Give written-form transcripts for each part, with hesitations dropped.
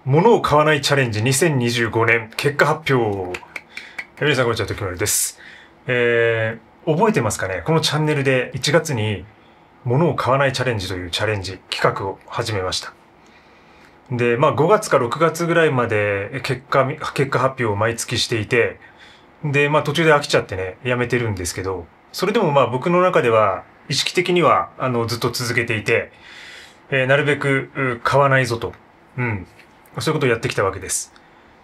物を買わないチャレンジ2025年結果発表。皆さんこんにちは、時丸です。覚えてますかね？このチャンネルで1月に物を買わないチャレンジというチャレンジ企画を始めました。で、5月か6月ぐらいまで結果発表を毎月していて、で、途中で飽きちゃってね、やめてるんですけど、それでも僕の中では意識的にはずっと続けていて、なるべく買わないぞと。そういうことをやってきたわけです。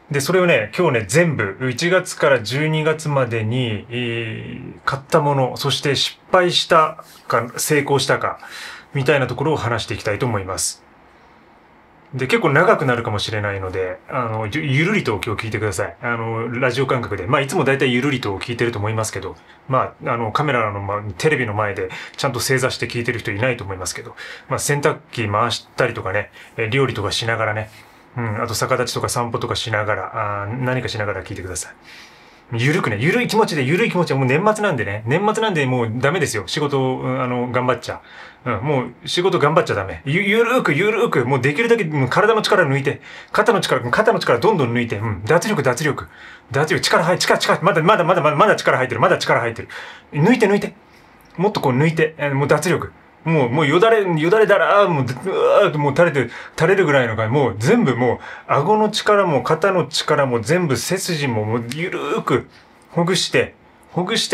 で、それをね、今日ね、全部、1月から12月までに、買ったもの、そして失敗したか、成功したか、みたいなところを話していきたいと思います。で、結構長くなるかもしれないので、ゆるりと今日聞いてください。ラジオ感覚で。いつもだいたいゆるりと聞いてると思いますけど、カメラの、テレビの前でちゃんと正座して聞いてる人いないと思いますけど、洗濯機回したりとかね、料理とかしながらね、あと逆立ちとか散歩とかしながら、何かしながら聞いてください。ゆるい気持ちで、もう年末なんでね、もうダメですよ。仕事、頑張っちゃ。もう仕事頑張っちゃダメ。ゆるーく、もうできるだけ、体の力抜いて、肩の力どんどん抜いて、脱力。力まだ力入ってる。抜いて。もっとこう抜いて、もう脱力。もうよだれだらー、もう垂れるぐらいの感じ。もう全部もう、顎の力も肩の力も全部背筋ももうゆるーくほぐして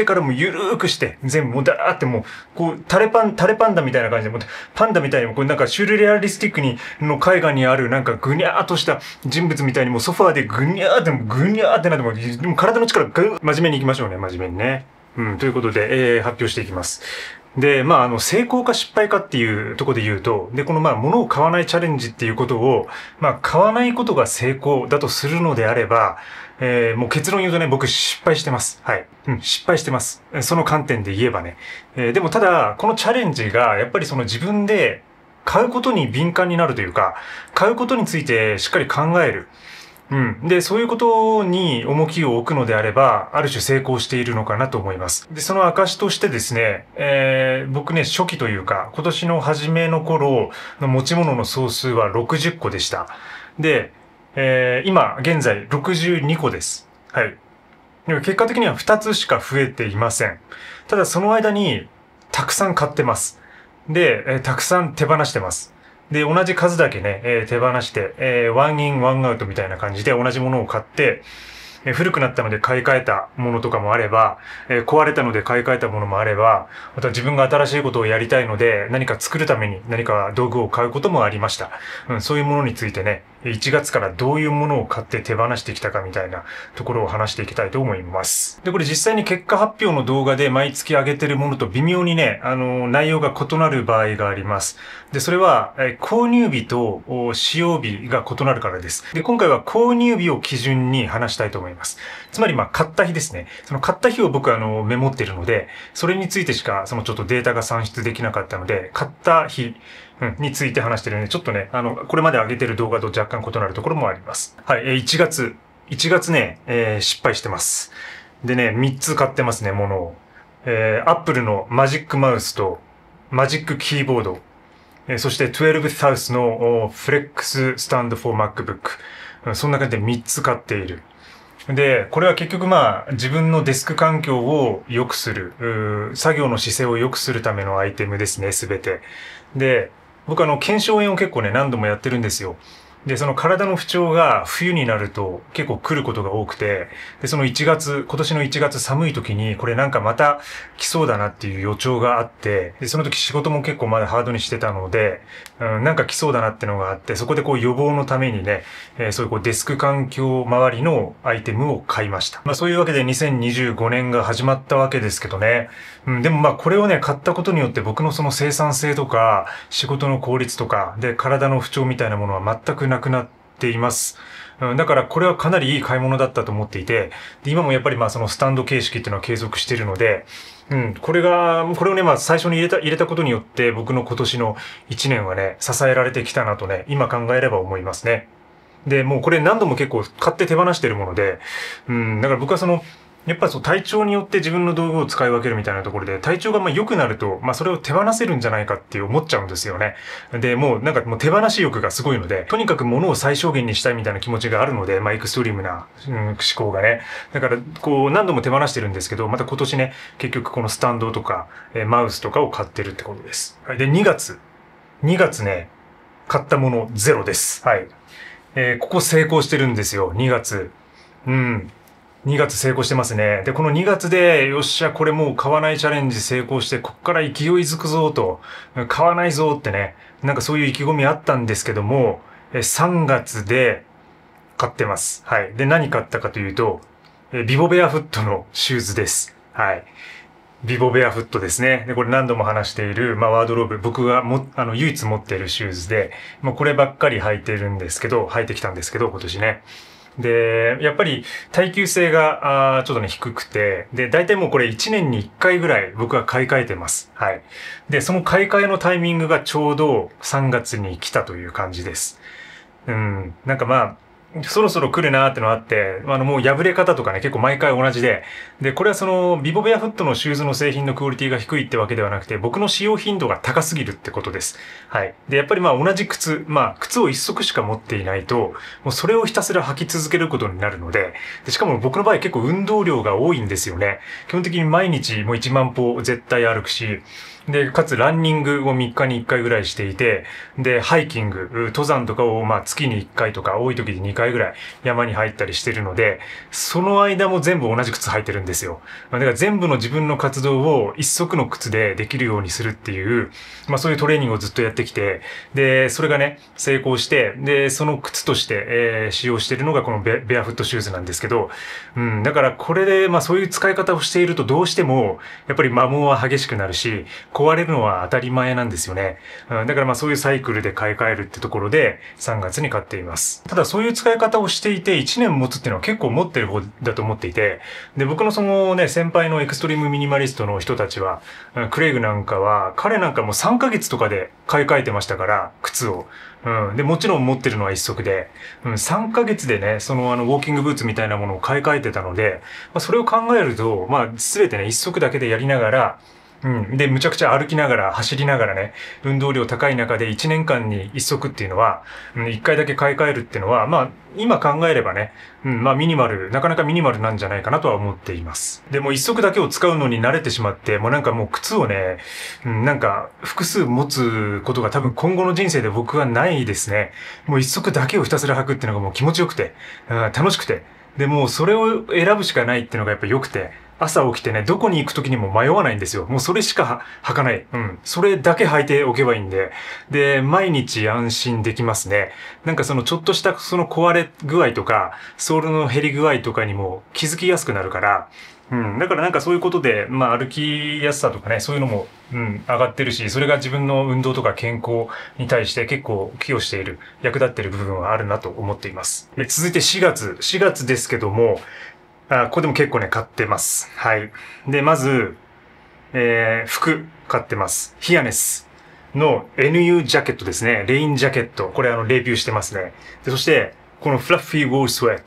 からもうゆるーくして、全部もうだーってもう、こう、タレパンダみたいな感じで、もうパンダみたいに、こうなんかシュルレアリスティックの絵画にあるなんかぐにゃーっとした人物みたいにもうソファーでぐにゃーってなっても、でも体の力真面目に行きましょうね、真面目にね。ということで、発表していきます。で、成功か失敗かっていうところで言うと、で、この物を買わないチャレンジっていうことを、買わないことが成功だとするのであれば、もう結論言うとね、僕失敗してます。はい。失敗してます。その観点で言えばね。でもただ、このチャレンジが、やっぱりその自分で買うことに敏感になるというか、買うことについてしっかり考える。で、そういうことに重きを置くのであれば、ある種成功しているのかなと思います。で、その証としてですね、僕ね、初期というか、今年の初めの頃の持ち物の総数は60個でした。で、今、現在62個です。はい。でも結果的には2つしか増えていません。ただその間に、たくさん買ってます。で、たくさん手放してます。で、同じ数だけね、手放して、ワンイン、ワンアウトみたいな感じで同じものを買って、古くなったので買い替えたものとかもあれば、壊れたので買い替えたものもあれば、また自分が新しいことをやりたいので何か作るために何か道具を買うこともありました。そういうものについてね、1月からどういうものを買って手放してきたかみたいなところを話していきたいと思います。で、これ実際に結果発表の動画で毎月上げてるものと微妙にね、内容が異なる場合があります。で、それは、購入日と使用日が異なるからです。で、今回は購入日を基準に話したいと思います。つまり、買った日ですね。その買った日を僕はメモっているので、それについてしか、ちょっとデータが算出できなかったので、買った日、について話してるので、ちょっとね、これまで上げてる動画と若干異なるところもあります。はい、1月ね、失敗してます。でね、3つ買ってますね、ものを。Apple のマジックマウスと、マジックキーボード、そして12 South の Flex Stand for MacBook。そんな感じで3つ買っている。で、これは結局自分のデスク環境を良くする、作業の姿勢を良くするためのアイテムですね、すべて。で、僕腱鞘炎を結構ね、何度もやってるんですよ。で、その体の不調が冬になると結構来ることが多くて、で、その今年の1月寒い時にこれなんかまた来そうだなっていう予兆があって、で、その時仕事も結構まだハードにしてたので、なんか来そうだなってのがあって、そこで予防のためにね、そういうデスク環境周りのアイテムを買いました。そういうわけで2025年が始まったわけですけどね。でもこれをね、買ったことによって僕のその生産性とか、仕事の効率とか、で、体の不調みたいなものは全くなくなっています。だからこれはかなりいい買い物だったと思っていて、で今もやっぱりそのスタンド形式っていうのは継続しているので、これをね、最初に入れたことによって僕の今年の1年はね、支えられてきたなとね、今考えれば思いますね。で、もうこれ何度も結構買って手放してるもので、だから僕はやっぱそう体調によって自分の道具を使い分けるみたいなところで、体調が良くなると、それを手放せるんじゃないかって思っちゃうんですよね。で、もう手放し欲がすごいので、とにかく物を最小限にしたいみたいな気持ちがあるので、エクストリームな、思考がね。だから、何度も手放してるんですけど、また今年ね、結局このスタンドとか、マウスとかを買ってるってことです。はい。で、2月ね、買ったものゼロです。はい。ここ成功してるんですよ、2月。2月成功してますね。で、この2月で、よっしゃ、これもう買わないチャレンジ成功して、こっから勢いづくぞと、買わないぞってね、そういう意気込みあったんですけども、3月で買ってます。はい。で、何買ったかというと、ビボベアフットのシューズです。はい。ビボベアフットですね。で、これ何度も話している、ワードローブ、僕が唯一持っているシューズで、こればっかり履いてるんですけど、履いてきたんですけど、今年ね。で、やっぱり耐久性がちょっとね低くて、で、大体もうこれ1年に1回ぐらい僕は買い替えてます。はい。で、その買い替えのタイミングがちょうど3月に来たという感じです。そろそろ来るなーってのがあって、もう破れ方とかね、結構毎回同じで、で、これはその、ビボベアフットのシューズの製品のクオリティが低いってわけではなくて、僕の使用頻度が高すぎるってことです。はい。で、やっぱり同じ靴、靴を一足しか持っていないと、もうそれをひたすら履き続けることになるので、で、しかも僕の場合結構運動量が多いんですよね。基本的に毎日もう1万歩絶対歩くし、で、かつランニングを3日に1回ぐらいしていて、で、ハイキング、登山とかを月に1回とか、多い時で2回ぐらい山に入ったりしてるので、その間も全部同じ靴履いてるんですよ。だから全部の自分の活動を一足の靴でできるようにするっていう、そういうトレーニングをずっとやってきて、で、それがね、成功して、で、その靴として、使用しているのがこのベアフットシューズなんですけど、だからこれで、そういう使い方をしているとどうしても、やっぱり摩耗は激しくなるし、壊れるのは当たり前なんですよね。だからそういうサイクルで買い替えるってところで3月に買っています。ただそういう使い方をしていて1年持つっていうのは結構持ってる方だと思っていて、で、僕のそのね、先輩のエクストリームミニマリストの人たちは、クレイグなんかは、彼なんかもう3ヶ月とかで買い替えてましたから、靴を。で、もちろん持ってるのは一足で、3ヶ月でね、そのウォーキングブーツみたいなものを買い替えてたので、それを考えると、すべてね、一足だけでやりながら、で、むちゃくちゃ歩きながら、走りながらね、運動量高い中で1年間に1足っていうのは、1回だけ買い替えるっていうのは、今考えればね、ミニマル、なかなかミニマルなんじゃないかなとは思っています。で、もう1足だけを使うのに慣れてしまって、もう靴をね、複数持つことが多分今後の人生で僕はないですね。もう1足だけをひたすら履くっていうのがもう気持ちよくて、楽しくて、で、もうそれを選ぶしかないっていうのがやっぱ良くて、朝起きてね、どこに行く時にも迷わないんですよ。もうそれしか履かない。それだけ履いておけばいいんで。で、毎日安心できますね。そのちょっとしたその壊れ具合とか、ソールの減り具合とかにも気づきやすくなるから、だからそういうことで、歩きやすさとかね、そういうのも、上がってるし、それが自分の運動とか健康に対して結構寄与している、役立っている部分はあるなと思っています。で、続いて4月ですけども、ここでも結構ね、買ってます。はい。で、まず、服買ってます。ヒアネスの NU ジャケットですね。レインジャケット。これレビューしてますね。で、そして、このフラッフィーウォールスウェット。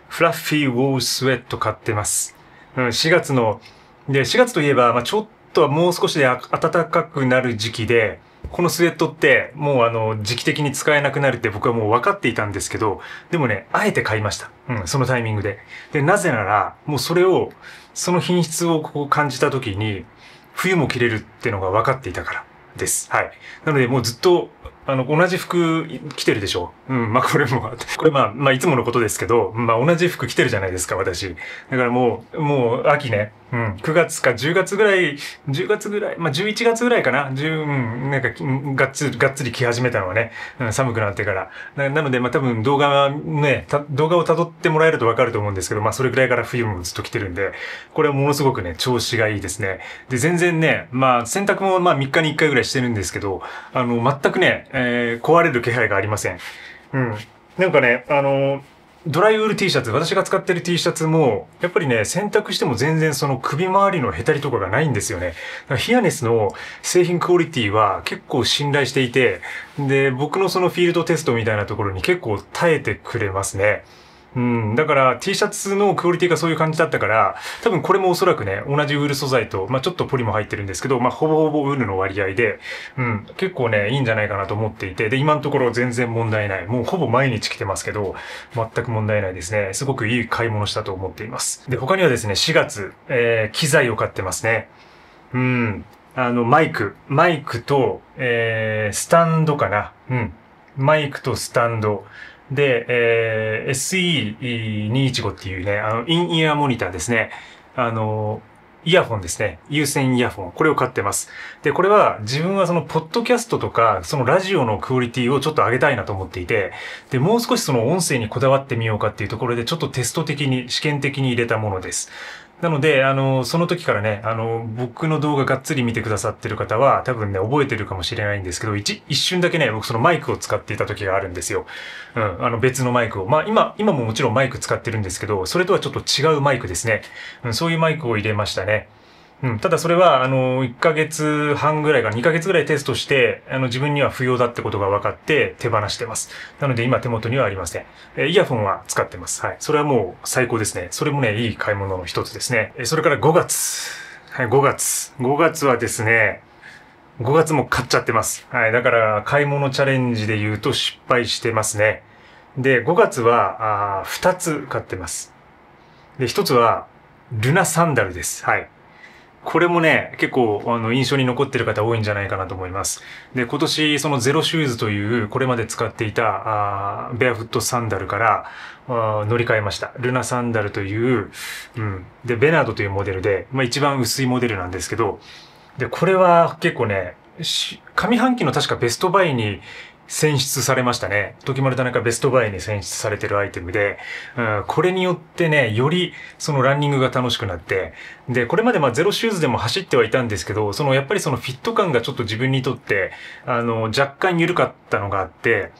フラッフィーウォールスウェット買ってます。4月の、で、4月といえば、ちょっとはもう少しで暖かくなる時期で、このスウェットってもう時期的に使えなくなるって僕はもう分かっていたんですけど、でもね、あえて買いました。そのタイミングで。で、なぜなら、もうその品質を感じた時に、冬も着れるってのが分かっていたからです。はい。なのでもうずっと、同じ服着てるでしょ。これいつものことですけど、同じ服着てるじゃないですか、私。だからもう、秋ね、9月か10月ぐらい、11月ぐらいかな、がっつり着始めたのはね、寒くなってから。なので、多分動画を辿ってもらえるとわかると思うんですけど、それぐらいから冬もずっと着てるんで、これはものすごくね、調子がいいですね。で、全然ね、洗濯も3日に1回ぐらいしてるんですけど、全くね、壊れる気配がありません。ドライウール T シャツ、私が使ってる T シャツも、やっぱりね、洗濯しても全然その首周りのへたりとかがないんですよね。ヒアネスの製品クオリティは結構信頼していて、で、僕のそのフィールドテストみたいなところに結構耐えてくれますね。うん。だから T シャツのクオリティがそういう感じだったから、多分これもおそらくね、同じウール素材と、ちょっとポリも入ってるんですけど、ほぼほぼウールの割合で、結構ね、いいんじゃないかなと思っていて、で、今のところ全然問題ない。もうほぼ毎日着てますけど、全く問題ないですね。すごくいい買い物したと思っています。で、他にはですね、4月、機材を買ってますね。マイクと、スタンドかな。マイクとスタンド。で、SE215 っていうね、インイヤーモニターですね。イヤホンですね。有線イヤホン。これを買ってます。で、これは自分はそのポッドキャストとか、そのラジオのクオリティをちょっと上げたいなと思っていて、で、もう少しその音声にこだわってみようかっていうところで、ちょっとテスト的に、試験的に入れたものです。なので、その時からね、僕の動画がっつり見てくださってる方は、多分ね、覚えてるかもしれないんですけど、一瞬だけね、僕そのマイクを使っていた時があるんですよ。別のマイクを。今ももちろんマイク使ってるんですけど、それとはちょっと違うマイクですね。そういうマイクを入れましたね。ただそれは、1ヶ月半ぐらいか2ヶ月ぐらいテストして、自分には不要だってことが分かって手放してます。なので今手元にはありません。イヤホンは使ってます。はい。それはもう最高ですね。それもね、いい買い物の一つですね。それから5月。はい、5月。5月はですね、5月も買っちゃってます。はい。だから買い物チャレンジで言うと失敗してますね。で、5月は、2つ買ってます。で、1つは、ルナサンダルです。はい。これもね、結構、印象に残ってる方多いんじゃないかなと思います。で、今年、そのゼロシューズという、これまで使っていた、ベアフットサンダルから、乗り換えました。ルナサンダルという、で、ベナードというモデルで、一番薄いモデルなんですけど、で、これは結構ね、上半期の確かベストバイに選出されましたね。時丸田中ベストバイに選出されてるアイテムで、これによってね、よりそのランニングが楽しくなって、で、これまでゼロシューズでも走ってはいたんですけど、やっぱりそのフィット感がちょっと自分にとって、若干緩かったのがあって、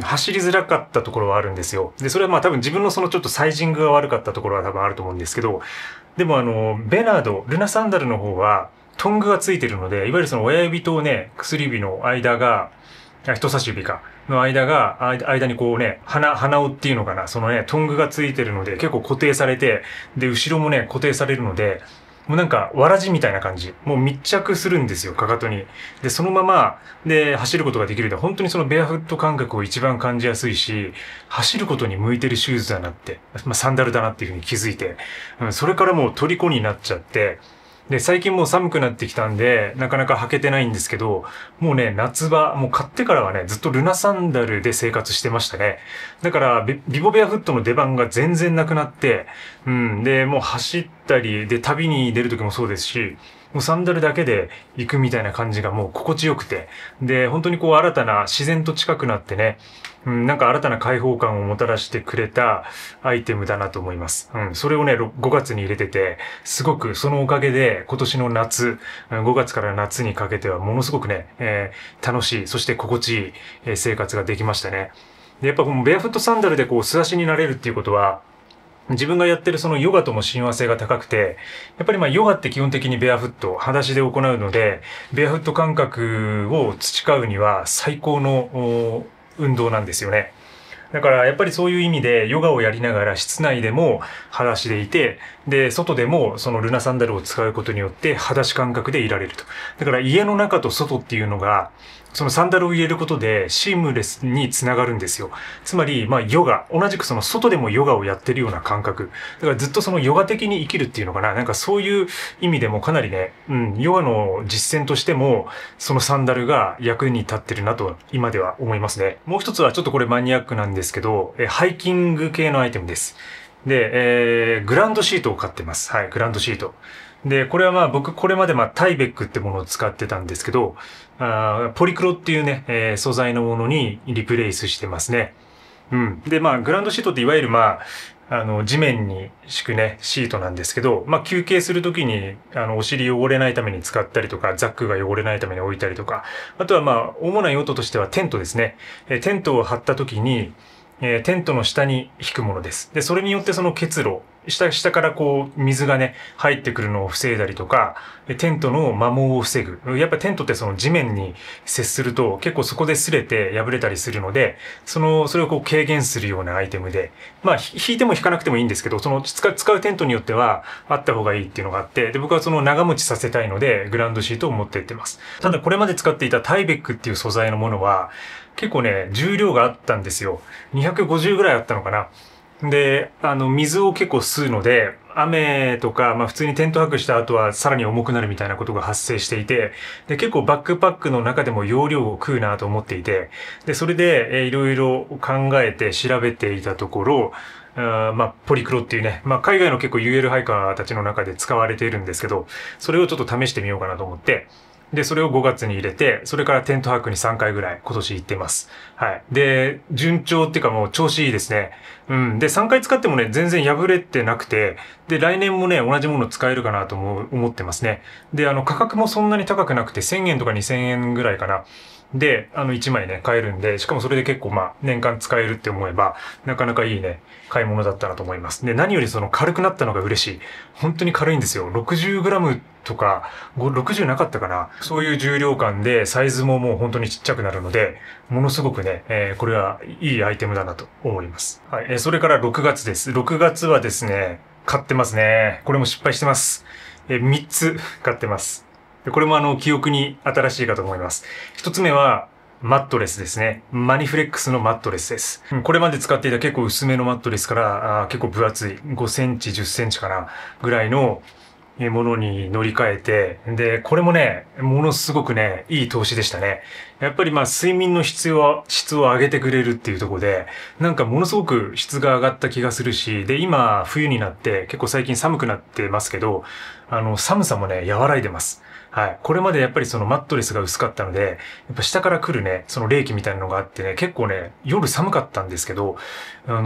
走りづらかったところはあるんですよ。で、それは多分自分のそのちょっとサイジングが悪かったところは多分あると思うんですけど、でもベナード、ルナサンダルの方は、トングがついてるので、いわゆるその親指とね、薬指の間が、人差し指か。の間にこうね、鼻緒っていうのかな。そのね、トングがついてるので、結構固定されて、で、後ろもね、固定されるので、もうなんか、わらじみたいな感じ。もう密着するんですよ、かかとに。で、そのまま、で、走ることができるので、本当にそのベアフット感覚を一番感じやすいし、走ることに向いてるシューズだなって、サンダルだなっていうふうに気づいて、それからもう虜になっちゃって、で、最近もう寒くなってきたんで、なかなか履けてないんですけど、もうね、夏場、もう買ってからはね、ずっとルナサンダルで生活してましたね。だから、ビボベアフットの出番が全然なくなって、で、もう走ったり、で、旅に出る時もそうですし、もうサンダルだけで行くみたいな感じがもう心地よくて、で、本当にこう新たな自然と近くなってね、なんか新たな開放感をもたらしてくれたアイテムだなと思います。それをね、5月に入れてて、すごくそのおかげで今年の夏、5月から夏にかけてはものすごくね、楽しい、そして心地いい生活ができましたね。で、やっぱこのベアフットサンダルでこう素足になれるっていうことは、自分がやってるそのヨガとも親和性が高くて、やっぱりヨガって基本的にベアフット、裸足で行うので、ベアフット感覚を培うには最高の運動なんですよね。だからやっぱりそういう意味でヨガをやりながら室内でも裸足でいて、で、外でもそのルナサンダルを使うことによって裸足感覚でいられると。だから家の中と外っていうのが、そのサンダルを入れることでシームレスにつながるんですよ。つまり、ヨガ、同じくその外でもヨガをやってるような感覚。だからずっとそのヨガ的に生きるっていうのかな。なんかそういう意味でもかなりね、ヨガの実践としても、そのサンダルが役に立ってるなと今では思いますね。もう一つはちょっとこれマニアックなんですけど、ハイキング系のアイテムです。で、グランドシートを買ってます。はい、グランドシート。で、これは僕これまでタイベックってものを使ってたんですけど、ポリクロっていうね、素材のものにリプレイスしてますね。で、グランドシートっていわゆる地面に敷くね、シートなんですけど、休憩するときに、お尻汚れないために使ったりとか、ザックが汚れないために置いたりとか、あとは主な用途としてはテントですね。テントを張ったときに、テントの下に引くものです。で、それによってその結露下からこう、水がね、入ってくるのを防いだりとか、テントの摩耗を防ぐ。やっぱテントってその地面に接すると結構そこで擦れて破れたりするので、それをこう軽減するようなアイテムで、まあ、引いても引かなくてもいいんですけど、その使うテントによってはあった方がいいっていうのがあって、で、僕はその長持ちさせたいので、グラウンドシートを持ってってます。ただこれまで使っていたタイベックっていう素材のものは、結構ね、重量があったんですよ。250ぐらいあったのかな。で、水を結構吸うので、雨とか、まあ普通にテント泊した後はさらに重くなるみたいなことが発生していて、で、結構バックパックの中でも容量を食うなと思っていて、で、それで、いろいろ考えて調べていたところ、まあ、ポリクロっていうね、まあ、海外の結構 UL ハイカーたちの中で使われているんですけど、それをちょっと試してみようかなと思って、で、それを5月に入れて、それからテント泊に3回ぐらい今年行ってます。はい。で、順調っていうかもう調子いいですね。うん。で、3回使ってもね、全然破れてなくて、で、来年もね、同じもの使えるかなと思ってますね。で、価格もそんなに高くなくて、1000円とか2000円ぐらいかな。で、1枚ね、買えるんで、しかもそれで結構まあ、年間使えるって思えば、なかなかいいね、買い物だったなと思います。で、何よりその軽くなったのが嬉しい。本当に軽いんですよ。60g とか、60なかったかな。そういう重量感で、サイズももう本当にちっちゃくなるので、ものすごくね、これはいいアイテムだなと思います。はい、それから6月です。6月はですね、買ってますね。これも失敗してます。3つ買ってます。でこれも記憶に新しいかと思います。一つ目は、マットレスですね。マニフレックスのマットレスです。これまで使っていた結構薄めのマットレスから結構分厚い5センチ、10センチかなぐらいのものに乗り換えて、で、これもね、ものすごくね、いい投資でしたね。やっぱりまあ睡眠の質を上げてくれるっていうところで、なんかものすごく質が上がった気がするし、で、今冬になって結構最近寒くなってますけど、寒さもね、和らいでます。はい。これまでやっぱりそのマットレスが薄かったので、やっぱ下から来るね、その冷気みたいなのがあってね、結構ね、夜寒かったんですけど、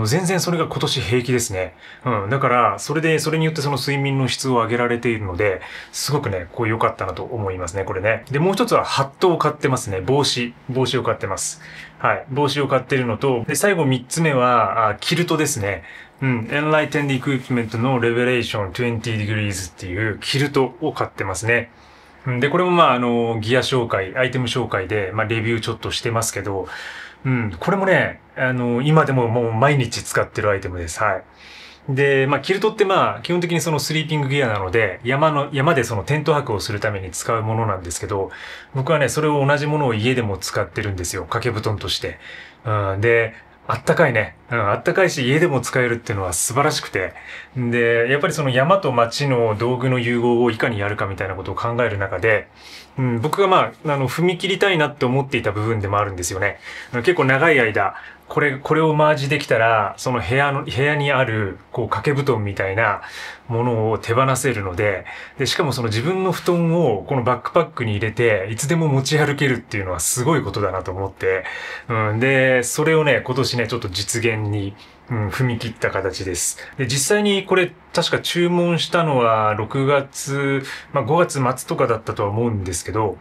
全然それが今年平気ですね。うん。だから、それによってその睡眠の質を上げられているので、すごくね、こう良かったなと思いますね、これね。で、もう一つはハットを買ってますね。帽子を買ってます。はい。帽子を買ってるのと、で、最後3つ目は、キルトですね。Enlightened Equipment の Revelation 20 Degrees っていうキルトを買ってますね。で、これもまあ、ギア紹介、アイテム紹介で、まあ、レビューちょっとしてますけど、これもね、今でももう毎日使ってるアイテムです。はい。で、まあ、キルトってまあ、基本的にそのスリーピングギアなので、山でそのテント泊をするために使うものなんですけど、僕はね、それを同じものを家でも使ってるんですよ。掛け布団として。で、あったかいね。あったかいし家でも使えるっていうのは素晴らしくて。で、やっぱりその山と街の道具の融合をいかにやるかみたいなことを考える中で、僕がまあ、踏み切りたいなって思っていた部分でもあるんですよね。結構長い間、これをマージできたら、その部屋にある、こう、掛け布団みたいなものを手放せるので、で、しかもその自分の布団をこのバックパックに入れて、いつでも持ち歩けるっていうのはすごいことだなと思って、で、それをね、今年ね、ちょっと実現に、踏み切った形です。で、実際にこれ、確か注文したのは6月、まあ5月末とかだったとは思うんですけど、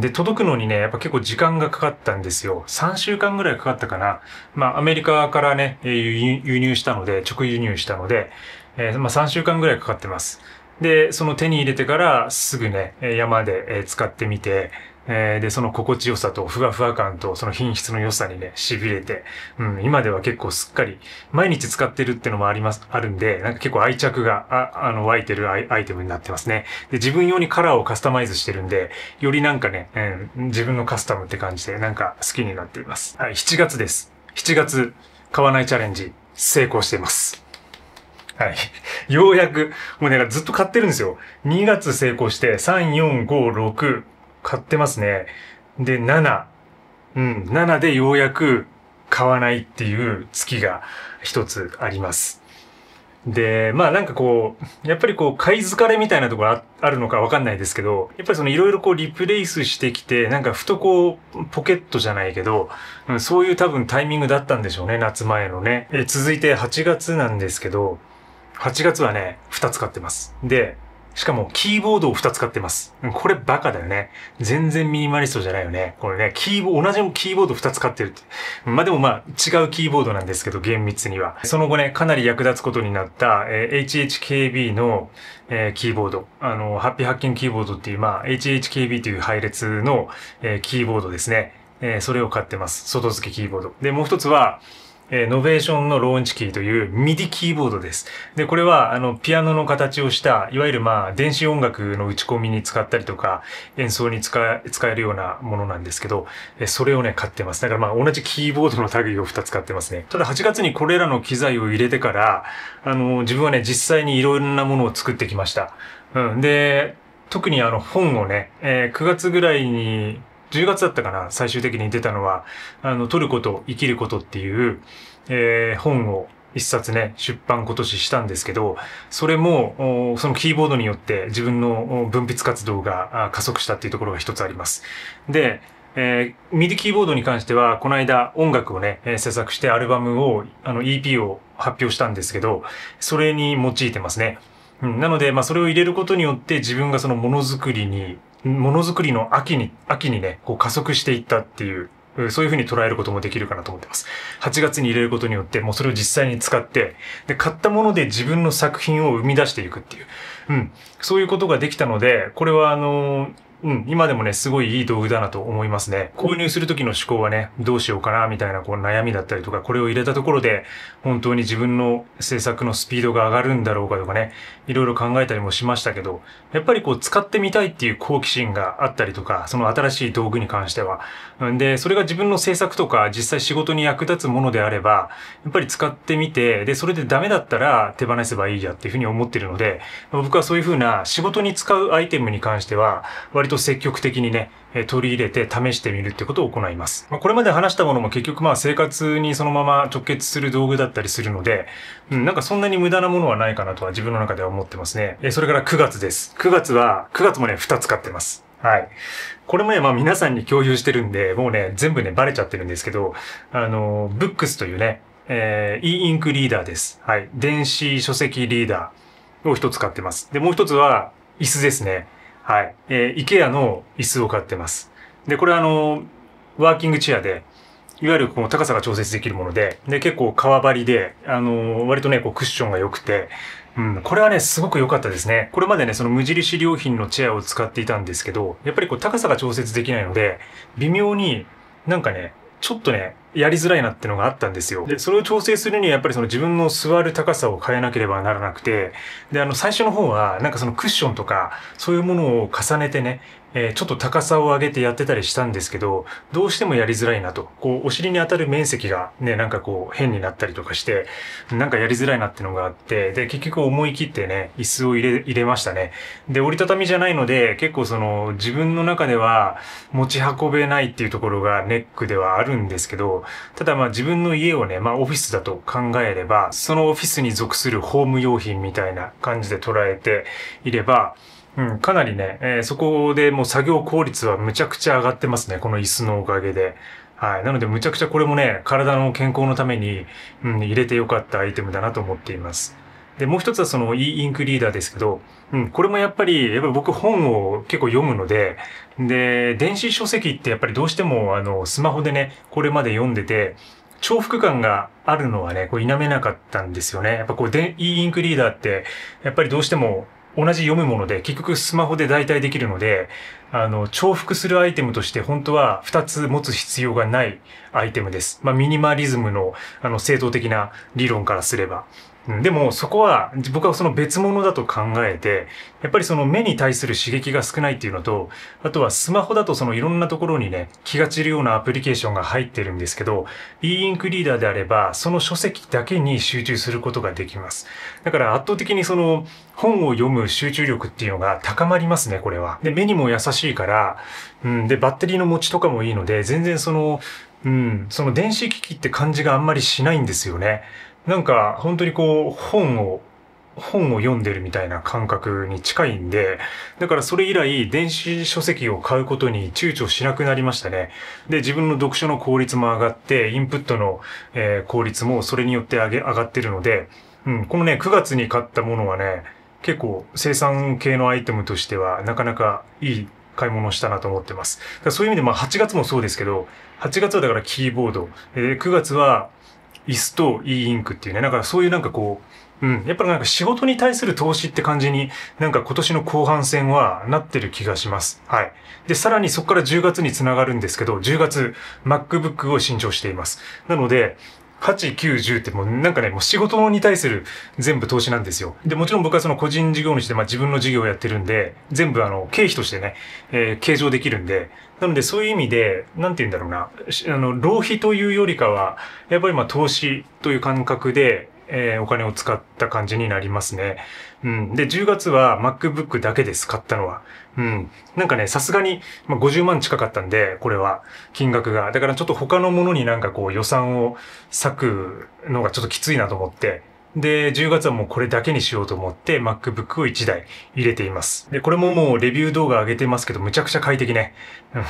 で、届くのにね、やっぱ結構時間がかかったんですよ。3週間ぐらいかかったかな。まあ、アメリカからね、輸入したので、直輸入したので、まあ3週間ぐらいかかってます。で、その手に入れてからすぐね、山で使ってみて、で、その心地よさとふわふわ感とその品質の良さにね、痺れて、今では結構すっかり、毎日使ってるってのもあるんで、なんか結構愛着が、湧いてるアイテムになってますね。で、自分用にカラーをカスタマイズしてるんで、よりなんかね、自分のカスタムって感じで、なんか好きになっています。はい、7月です。7月、買わないチャレンジ、成功しています。はい。ようやく、もうね、ずっと買ってるんですよ。2月成功して、3、4、5、6、買ってますね。で、7でようやく買わないっていう月が一つあります。で、まあなんかこう、やっぱりこう、買い疲れみたいなところあるのかわかんないですけど、やっぱりそのいろいろこうリプレイスしてきて、なんかふとこう、ポケットじゃないけど、そういう多分タイミングだったんでしょうね、夏前のね。続いて8月なんですけど、8月はね、2つ買ってます。で、しかもキーボードを2つ買ってます。これバカだよね。全然ミニマリストじゃないよね。これね、同じキーボード2つ買ってるって。でも違うキーボードなんですけど、厳密には。その後ね、かなり役立つことになった、HHKB の、キーボード。ハッピーハッキングキーボードっていう、HHKB という配列の、キーボードですね。それを買ってます。外付けキーボード。で、もう一つは、ノベーションのローンチキーというミディキーボードです。で、これは、ピアノの形をした、いわゆる電子音楽の打ち込みに使ったりとか、演奏に使えるようなものなんですけど、それをね、買ってます。だから同じキーボードの類を2つ買ってますね。ただ8月にこれらの機材を入れてから、自分はね、実際にいろいろなものを作ってきました。で、特に本をね、9月ぐらいに、10月だったかな、最終的に出たのは、取ること、生きることっていう、本を一冊ね、出版今年したんですけど、それも、そのキーボードによって自分の分泌活動が加速したっていうところが一つあります。で、ミディキーボードに関しては、この間音楽をね、制作してアルバムを、EP を発表したんですけど、それに用いてますね。なので、それを入れることによって自分がそのものづくりの秋にね、こう加速していったっていう、そういうふうに捉えることもできるかなと思ってます。8月に入れることによって、もうそれを実際に使って、で、買ったもので自分の作品を生み出していくっていう、そういうことができたので、これは今でもね、すごいいい道具だなと思いますね。購入するときの思考はね、どうしようかな、みたいなこう悩みだったりとか、これを入れたところで、本当に自分の制作のスピードが上がるんだろうかとかね、いろいろ考えたりもしましたけど、やっぱりこう使ってみたいっていう好奇心があったりとか、その新しい道具に関しては。で、それが自分の制作とか、実際仕事に役立つものであれば、やっぱり使ってみて、で、それでダメだったら手放せばいいやっていうふうに思ってるので、僕はそういうふうな仕事に使うアイテムに関しては、割と積極的にね、取り入れて試してみるってことを行います。これまで話したものも結局生活にそのまま直結する道具だったりするので、なんかそんなに無駄なものはないかなとは自分の中では思ってますね。それから9月です。9月もね、2つ買ってます。はい。これもね、皆さんに共有してるんで、もうね、全部ね、バレちゃってるんですけど、ブックスというね、e インクリーダーです。はい。電子書籍リーダーを1つ買ってます。で、もう1つは、椅子ですね。はい。IKEA の椅子を買ってます。で、これワーキングチェアで、いわゆるこの高さが調節できるもので、で、結構革張りで、割とね、こうクッションが良くて、これはね、すごく良かったですね。これまでね、その無印良品のチェアを使っていたんですけど、やっぱりこう高さが調節できないので、微妙になんかね、ちょっとね、やりづらいなってのがあったんですよ。で、それを調整するにはやっぱりその自分の座る高さを変えなければならなくて、で、最初の方はなんかそのクッションとか、そういうものを重ねてね、ちょっと高さを上げてやってたりしたんですけど、どうしてもやりづらいなと。こう、お尻に当たる面積がね、なんかこう、変になったりとかして、なんかやりづらいなってのがあって、で、結局思い切ってね、椅子を入れましたね。で、折りたたみじゃないので、結構その、自分の中では持ち運べないっていうところがネックではあるんですけど、ただ自分の家をね、オフィスだと考えれば、そのオフィスに属するホーム用品みたいな感じで捉えていれば、かなりね、そこでもう作業効率はむちゃくちゃ上がってますね。この椅子のおかげで。はい。なのでむちゃくちゃこれもね、体の健康のために、入れてよかったアイテムだなと思っています。で、もう一つはその e インクリーダーですけど、これもやっぱり僕本を結構読むので、で、電子書籍ってやっぱりどうしてもスマホでね、これまで読んでて、重複感があるのはね、こう否めなかったんですよね。やっぱこうe インクリーダーって、やっぱりどうしても同じ読むもので、結局スマホで代替できるので、重複するアイテムとして本当は2つ持つ必要がないアイテムです。ミニマリズムの、正当的な理論からすれば。でもそこは僕はその別物だと考えて、やっぱりその目に対する刺激が少ないっていうのと、あとはスマホだとそのいろんなところにね、気が散るようなアプリケーションが入ってるんですけど、e インクリーダーであれば、その書籍だけに集中することができます。だから圧倒的にその本を読む集中力っていうのが高まりますね、これは。で、目にも優しいから、で、バッテリーの持ちとかもいいので、全然その電子機器って感じがあんまりしないんですよね。なんか本当にこう本を読んでるみたいな感覚に近いんで、だからそれ以来電子書籍を買うことに躊躇しなくなりましたね。で、自分の読書の効率も上がって、インプットの、効率もそれによって上がってるので、このね、9月に買ったものはね、結構生産系のアイテムとしてはなかなかいい買い物をしたなと思ってます。だからそういう意味で8月もそうですけど、8月はだからキーボード、9月は椅子と e インクっていうね、なんかそういうなんかこう、やっぱりなんか仕事に対する投資って感じになんか今年の後半戦はなってる気がします。はい。で、さらにそこから10月につながるんですけど、10月 MacBook を新調しています。なので、8、9、10ってもうなんかね、もう仕事に対する全部投資なんですよ。で、もちろん僕はその個人事業主で、自分の事業をやってるんで、全部経費としてね、計上できるんで、なのでそういう意味で、なんて言うんだろうな、浪費というよりかは、やっぱり投資という感覚で、お金を使った感じになりますね。で、10月は MacBook だけです、買ったのは。なんかね、さすがに、50万近かったんで、これは、金額が。だからちょっと他のものになんかこう予算を割くのがちょっときついなと思って、で、10月はもうこれだけにしようと思って MacBook を1台入れています。で、これももうレビュー動画上げてますけど、むちゃくちゃ快適ね。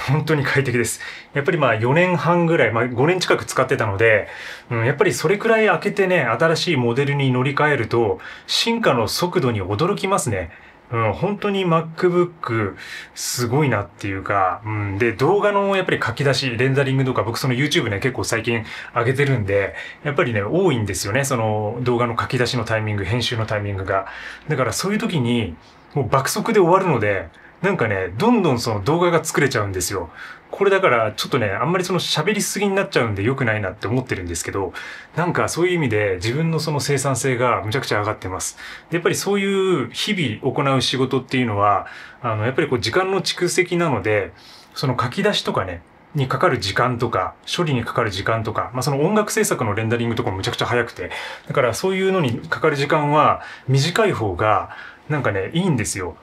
本当に快適です。やっぱり4年半ぐらい、5年近く使ってたので、やっぱりそれくらい開けてね、新しいモデルに乗り換えると、進化の速度に驚きますね。本当に MacBook すごいなっていうか、で、動画のやっぱり書き出し、レンダリングとか、僕その YouTube ね、結構最近上げてるんで、やっぱりね、多いんですよね。その動画の書き出しのタイミング、編集のタイミングが。だからそういう時に、もう爆速で終わるので、なんかね、どんどんその動画が作れちゃうんですよ。これだからちょっとね、あんまりその喋りすぎになっちゃうんで良くないなって思ってるんですけど、なんかそういう意味で自分のその生産性がむちゃくちゃ上がってます。でやっぱりそういう日々行う仕事っていうのは、やっぱりこう時間の蓄積なので、その書き出しとかね、にかかる時間とか、処理にかかる時間とか、その音楽制作のレンダリングとかもむちゃくちゃ早くて、だからそういうのにかかる時間は短い方が、なんかね、いいんですよ。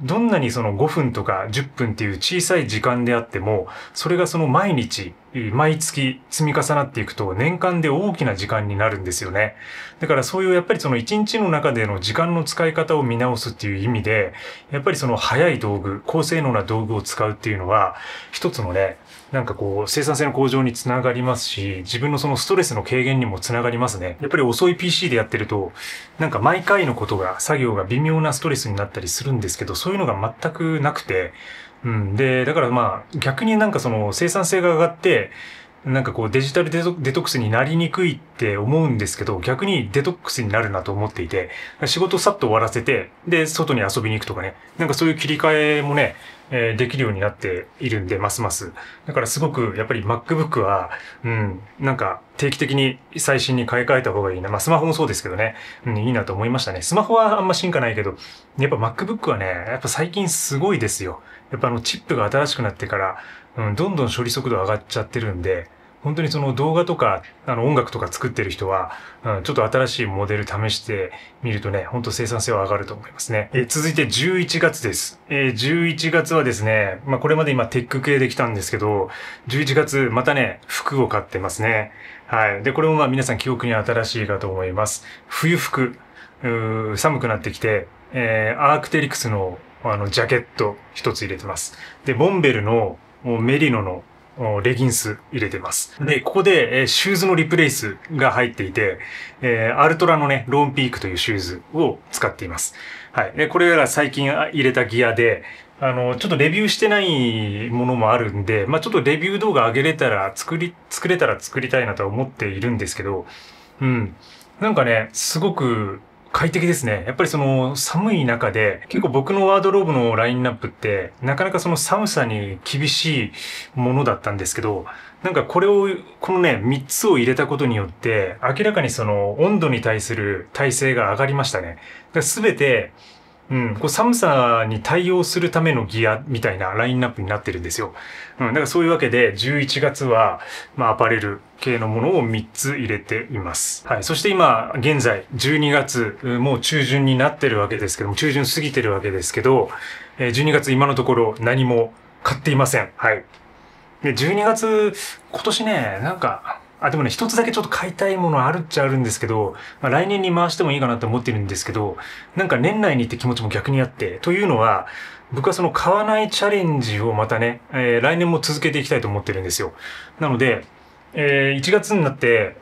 どんなにその5分とか10分っていう小さい時間であっても、それがその毎日、毎月積み重なっていくと年間で大きな時間になるんですよね。だからそういうやっぱりその1日の中での時間の使い方を見直すっていう意味で、やっぱりその速い道具、高性能な道具を使うっていうのは、一つのね、なんかこう生産性の向上につながりますし、自分のそのストレスの軽減にもつながりますね。やっぱり遅い PC でやってると、なんか毎回のことが、作業が微妙なストレスになったりするんですけど、そういうのが全くなくて、で、だから逆になんかその生産性が上がって、なんかこうデジタルデトックスになりにくいって思うんですけど、逆にデトックスになるなと思っていて、仕事さっと終わらせて、で、外に遊びに行くとかね、なんかそういう切り替えもね、できるようになっているんで、ますます。だからすごく、やっぱり MacBook は、なんか定期的に最新に買い替えた方がいいな。スマホもそうですけどね、いいなと思いましたね。スマホはあんま進化ないけど、やっぱ MacBook はね、やっぱ最近すごいですよ。やっぱチップが新しくなってから、どんどん処理速度上がっちゃってるんで、本当にその動画とか音楽とか作ってる人は、ちょっと新しいモデル試してみるとね、本当生産性は上がると思いますね。続いて11月です。11月はですね、これまで今テック系で来たんですけど、11月またね、服を買ってますね。はい。で、これも皆さん記憶に新しいかと思います。冬服、寒くなってきて、アークテリクスのジャケット一つ入れてます。で、モンベルのメリノのレギンス入れてます。で、ここで、シューズのリプレイスが入っていて、アルトラのね、ローンピークというシューズを使っています。はい。で、これが最近入れたギアで、ちょっとレビューしてないものもあるんで、ちょっとレビュー動画上げれたら、作れたら作りたいなとは思っているんですけど、なんかね、すごく快適ですね。やっぱりその寒い中で、結構僕のワードローブのラインナップって、なかなかその寒さに厳しいものだったんですけど、なんかこのね、3つを入れたことによって、明らかにその温度に対する耐性が上がりましたね。すべて、こう寒さに対応するためのギアみたいなラインナップになってるんですよ。だからそういうわけで11月は、アパレル系のものを3つ入れています。はい。そして今、現在12月、もう中旬になってるわけですけども、中旬過ぎてるわけですけど、12月今のところ何も買っていません。はい。で、12月、今年ね、なんか、でもね、一つだけちょっと買いたいものあるっちゃあるんですけど、来年に回してもいいかなと思ってるんですけど、なんか年内にって気持ちも逆にあって、というのは、僕はその買わないチャレンジをまたね、来年も続けていきたいと思ってるんですよ。なので、1月になって、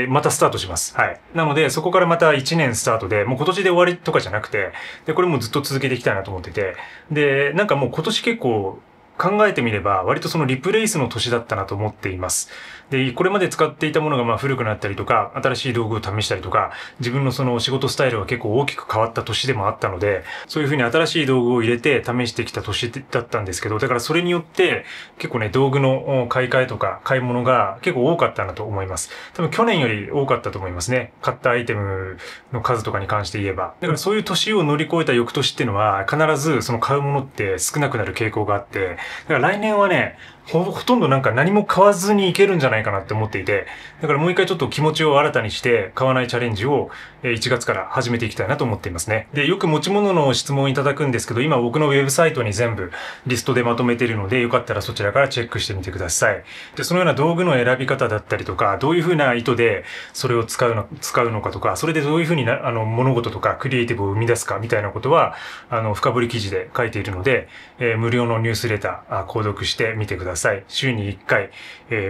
またスタートします。はい。なので、そこからまた1年スタートで、もう今年で終わりとかじゃなくて、で、これもずっと続けていきたいなと思ってて、で、なんかもう今年結構、考えてみれば、割とそのリプレイスの年だったなと思っています。で、これまで使っていたものがまあ古くなったりとか、新しい道具を試したりとか、自分のその仕事スタイルが結構大きく変わった年でもあったので、そういうふうに新しい道具を入れて試してきた年だったんですけど、だからそれによって結構ね、道具の買い替えとか買い物が結構多かったなと思います。多分去年より多かったと思いますね。買ったアイテムの数とかに関して言えば。だからそういう年を乗り越えた翌年っていうのは、必ずその買うものって少なくなる傾向があって、だから来年はね、ほとんどなんか何も買わずにいけるんじゃないかなって思っていて、だからもう一回ちょっと気持ちを新たにして買わないチャレンジを1月から始めていきたいなと思っていますね。で、よく持ち物の質問いただくんですけど、今僕のウェブサイトに全部リストでまとめているので、よかったらそちらからチェックしてみてください。で、そのような道具の選び方だったりとか、どういうふうな意図でそれを使うのかとか、それでどういうふうに物事とかクリエイティブを生み出すかみたいなことは、深掘り記事で書いているので、無料のニュースレター、購読してみてください。週に1回、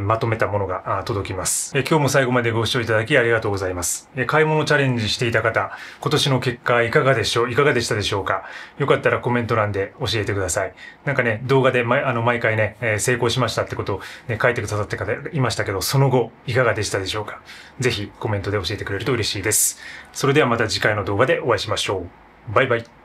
まとめたものが届きます。今日も最後までご視聴いただきありがとうございます。買い物チャレンジしていた方、今年の結果いかがでしたでしょうか？よかったらコメント欄で教えてください。なんかね、動画で毎回ね、成功しましたってことを、ね、書いてくださって方いましたけど、その後いかがでしたでしょうか？ぜひコメントで教えてくれると嬉しいです。それではまた次回の動画でお会いしましょう。バイバイ。